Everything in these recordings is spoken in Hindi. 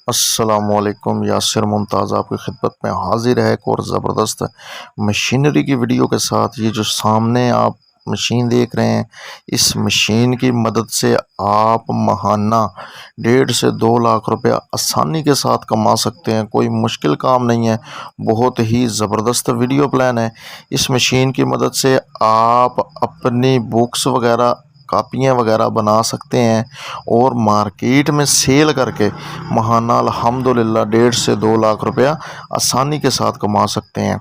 अस्सलामुअलैकुम। यासिर मुमताज़ आपकी खिदमत में हाजिर है एक और ज़बरदस्त मशीनरी की वीडियो के साथ। ये जो सामने आप मशीन देख रहे हैं, इस मशीन की मदद से आप महाना 1.5 से 2 लाख रुपया आसानी के साथ कमा सकते हैं। कोई मुश्किल काम नहीं है, बहुत ही ज़बरदस्त वीडियो प्लान है। इस मशीन की मदद से आप अपनी बुक्स वगैरह, कापियाँ वगैरह बना सकते हैं और मार्केट में सेल करके महाना अल्हम्दुलिल्लाह 1.5 से 2 लाख रुपया आसानी के साथ कमा सकते हैं।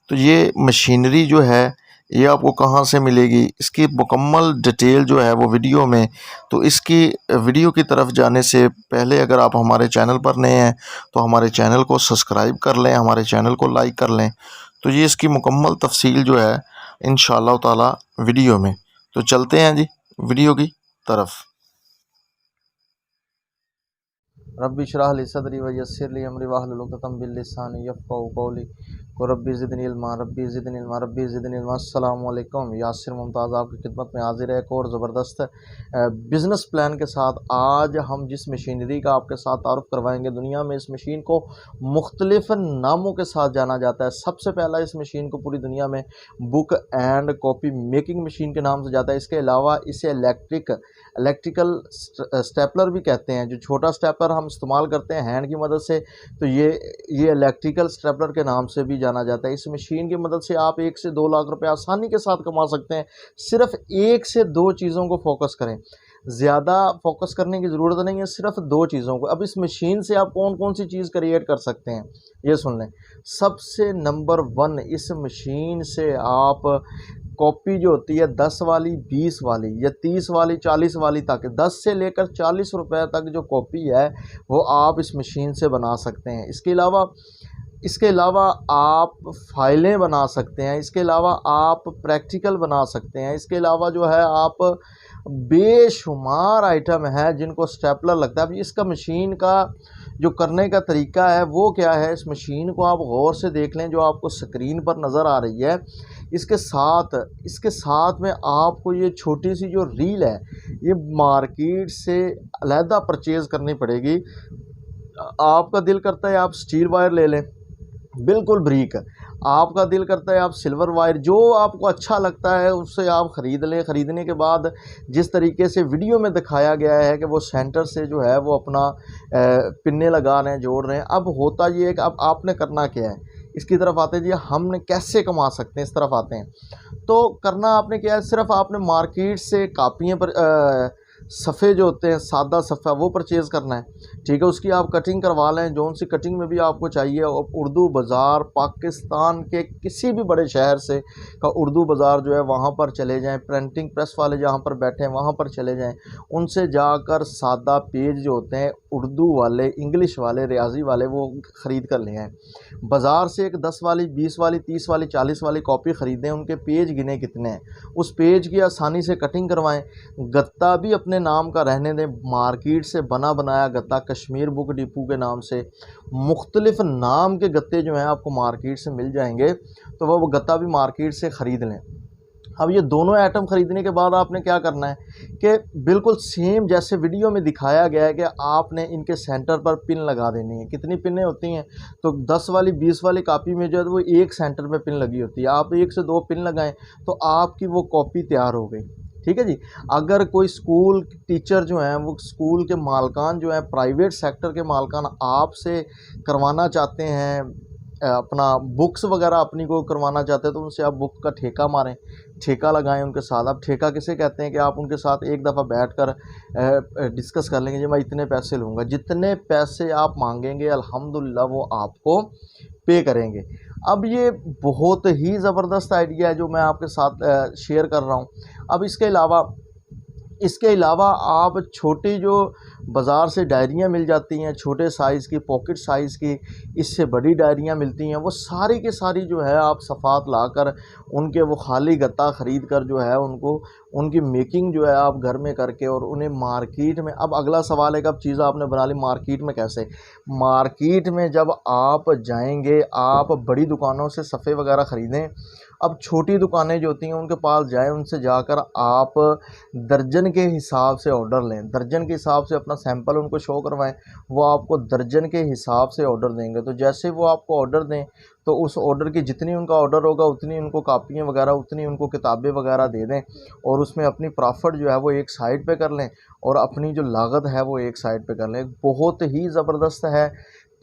तो ये मशीनरी जो है, ये आपको कहाँ से मिलेगी, इसकी मुकम्मल डिटेल जो है वो वीडियो में। तो इसकी वीडियो की तरफ जाने से पहले अगर आप हमारे चैनल पर नए हैं तो हमारे चैनल को सब्सक्राइब कर लें, हमारे चैनल को लाइक कर लें। तो ये इसकी मुकम्मल तफसील जो है इंशाअल्लाह ताला वीडियो में। तो चलते हैं जी वीडियो की तरफ। रब्बी इश्रह ली सदरी व यस्सिर ली अमरी वाहलुल उक़दतम मिन लिसानी यफ़क़हू क़ौली रब्बी ज़िदनी इल्मा रब्बी ज़िदनी इल्मा रब्बी ज़िदनी इल्मा। अस्सलामु अलैकुम। यासिर मुमताज़ आपकी खिदमत में हाजिर है एक और ज़बरदस्त बिज़नेस प्लान के साथ। आज हम जिस मशीनरी का आपके साथ तारुफ़ करवाएंगे, दुनिया में इस मशीन को मुख्तलिफ़ नामों के साथ जाना जाता है। सबसे पहला इस मशीन को पूरी दुनिया में book and copy making machine के नाम से जाता है। इसके अलावा इसे इलेक्ट्रिकल स्टेपलर भी कहते हैं। जो छोटा स्टेपलर हम इस्तेमाल करते हैं हैंड की मदद से, तो ये इलेक्ट्रिकल स्टेपलर के नाम से भी जाना जाता है। इस मशीन की मदद से आप 1 से 2 लाख रुपए आसानी के साथ कमा सकते हैं। सिर्फ 1 से 2 चीज़ों को फोकस करें, ज़्यादा फोकस करने की ज़रूरत नहीं है, सिर्फ 2 चीज़ों को। अब इस मशीन से आप कौन कौन सी चीज़ क्रिएट कर सकते हैं, ये सुन लें। सबसे नंबर 1, इस मशीन से आप कॉपी जो होती है 10 वाली, 20 वाली या 30 वाली, 40 वाली तक, 10 से लेकर 40 रुपए तक जो कॉपी है वो आप इस मशीन से बना सकते हैं। इसके अलावा आप फाइलें बना सकते हैं। इसके अलावा आप प्रैक्टिकल बना सकते हैं। इसके अलावा जो है आप बेशुमार आइटम है जिनको स्टेपलर लगता है। अब इसका मशीन का जो करने का तरीका है वो क्या है, इस मशीन को आप गौर से देख लें जो आपको स्क्रीन पर नज़र आ रही है। इसके साथ में आपको ये छोटी सी जो रील है ये मार्केट से अलहदा परचेज़ करनी पड़ेगी। आपका दिल करता है आप स्टील वायर ले लें, बिल्कुल ब्रीक। आपका दिल करता है आप सिल्वर वायर, जो आपको अच्छा लगता है उससे आप ख़रीद लें। ख़रीदने के बाद जिस तरीके से वीडियो में दिखाया गया है कि वो सेंटर से जो है वो अपना पिन्ने लगा रहे हैं, जोड़ रहे हैं। अब होता ये है कि अब आपने करना क्या है, इसकी तरफ आते हैं जी। हमने कैसे कमा सकते हैं, इस तरफ आते हैं। तो करना आपने क्या है, सिर्फ आपने मार्केट से कापियाँ पर सफ़े जो होते हैं, सादा सफ़ा, वो परचेज़ करना है, ठीक है। उसकी आप कटिंग करवा लें, जौन सी कटिंग में भी आपको चाहिए। और उर्दू बाज़ार, पाकिस्तान के किसी भी बड़े शहर से का उर्दू बाज़ार जो है वहाँ पर चले जाएं। प्रिंटिंग प्रेस वाले जहाँ पर बैठे हैं वहाँ पर चले जाएं, उनसे जाकर सादा पेज जो होते हैं उर्दू वाले, इंग्लिश वाले, रियाजी वाले, वो ख़रीद कर ले आएँ। बाज़ार से एक 10 वाली, 20 वाली, 30 वाली, 40 वाली कॉपी ख़रीदें। उनके पेज गिने कितने हैं, उस पेज की आसानी से कटिंग करवाएँ। गत्ता भी अपने नाम का रहने दें। मार्केट से बना बनाया गत्ता, कश्मीर बुक डिपो के नाम से मुख्तलिफ नाम के गत्ते जो हैं आपको मार्केट से मिल जाएंगे, तो वो गत्ता भी मार्केट से ख़रीद लें। अब ये दोनों आइटम ख़रीदने के बाद आपने क्या करना है कि बिल्कुल सेम जैसे वीडियो में दिखाया गया है कि आपने इनके सेंटर पर पिन लगा देनी है। कितनी पिनें होती हैं, तो 10 वाली, 20 वाली कॉपी में जो है वो एक सेंटर पे पिन लगी होती है। आप 1 से 2 पिन लगाएं तो आपकी वो कॉपी तैयार हो गई, ठीक है जी। अगर कोई स्कूल टीचर जो हैं, वो स्कूल के मालकान जो हैं, प्राइवेट सेक्टर के मालकान आपसे करवाना चाहते हैं, अपना बुक्स वगैरह अपनी को करवाना चाहते हैं, तो उनसे आप बुक का ठेका मारें, ठेका लगाएं उनके साथ। अब ठेका किसे कहते हैं कि आप उनके साथ एक दफ़ा बैठकर डिस्कस कर लेंगे, जी मैं इतने पैसे लूँगा, जितने पैसे आप मांगेंगे अल्हम्दुलिल्लाह वो आपको पे करेंगे। अब ये बहुत ही ज़बरदस्त आइडिया है जो मैं आपके साथ शेयर कर रहा हूँ। अब इसके अलावा आप छोटी जो बाज़ार से डायरियाँ मिल जाती हैं, छोटे साइज़ की, पॉकेट साइज़ की, इससे बड़ी डायरियाँ मिलती हैं, वो सारी की सारी जो है आप सफ़ात लाकर उनके वो खाली गत्ता ख़रीद कर जो है उनको उनकी मेकिंग जो है आप घर में करके और उन्हें मार्केट में। अब अगला सवाल है कि अब चीज़ आपने बना ली, मार्केट में कैसे। मार्केट में जब आप जाएंगे, आप बड़ी दुकानों से सफ़े वगैरह ख़रीदें अब छोटी दुकानें जो होती हैं उनके पास जाएं, उनसे जाकर आप दर्जन के हिसाब से ऑर्डर लें, दर्जन के हिसाब से अपना सैंपल उनको शो करवाएं, वो आपको दर्जन के हिसाब से ऑर्डर देंगे। तो जैसे वो आपको ऑर्डर दें तो उस ऑर्डर की जितनी उनका ऑर्डर होगा उतनी उनको कापियाँ वगैरह, उतनी उनको किताबें वगैरह दे दें और उसमें अपनी प्रॉफिट जो है वो एक साइड पे कर लें और अपनी जो लागत है वो एक साइड पे कर लें। बहुत ही ज़बरदस्त है।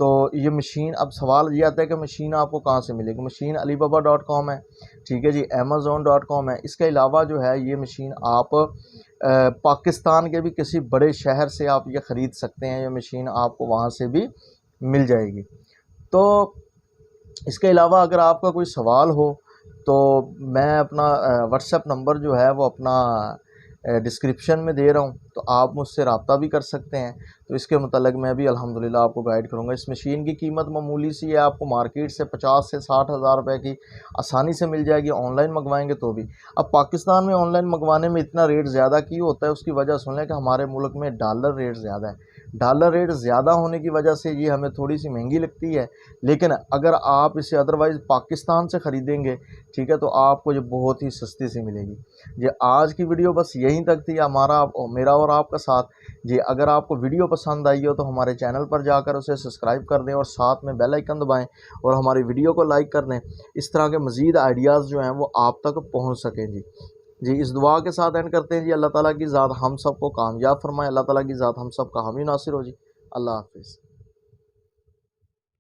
तो ये मशीन, अब सवाल ये आता है कि मशीन आपको कहाँ से मिलेगी। मशीन alibaba.com है, ठीक है जी, amazon.com है। इसके अलावा जो है ये मशीन आप पाकिस्तान के भी किसी बड़े शहर से आप ये ख़रीद सकते हैं, ये मशीन आपको वहाँ से भी मिल जाएगी। तो इसके अलावा अगर आपका कोई सवाल हो तो मैं अपना व्हाट्सएप नंबर जो है वो अपना डिस्क्रिप्शन में दे रहा हूँ, तो आप मुझसे रब्ता भी कर सकते हैं। तो इसके मतलब मैं भी अल्हम्दुलिल्लाह आपको गाइड करूँगा। इस मशीन की कीमत मामूली सी है, आपको मार्केट से 50 से 60 हज़ार रुपये की आसानी से मिल जाएगी, ऑनलाइन मंगवाएंगे तो भी। अब पाकिस्तान में ऑनलाइन मंगवाने में इतना रेट ज़्यादा क्यों होता है, उसकी वजह सुन लें कि हमारे मुल्क में डॉलर रेट ज़्यादा है। डॉलर रेट ज़्यादा होने की वजह से ये हमें थोड़ी सी महंगी लगती है, लेकिन अगर आप इसे अदरवाइज़ पाकिस्तान से ख़रीदेंगे, ठीक है, तो आपको ये बहुत ही सस्ती सी मिलेगी। ये आज की वीडियो बस यहीं तक थी, मेरा और आपका साथ। जी अगर आपको वीडियो पसंद आई हो तो हमारे चैनल पर जाकर उसे सब्सक्राइब कर दें और साथ में बेल आइकन दबाएं और हमारी वीडियो को लाइक कर दें। इस तरह के मज़ीद आइडियाज़ जो हैं वो आप तक पहुंच सकें। जी इस दुआ के साथ एंड करते हैं जी, अल्लाह ताला की ज़ात हम सब को कामयाब फरमाए, अल्लाह ताला की ज़ात हम सब का हामी नासिर हो जी। अल्लाह हाफिज़।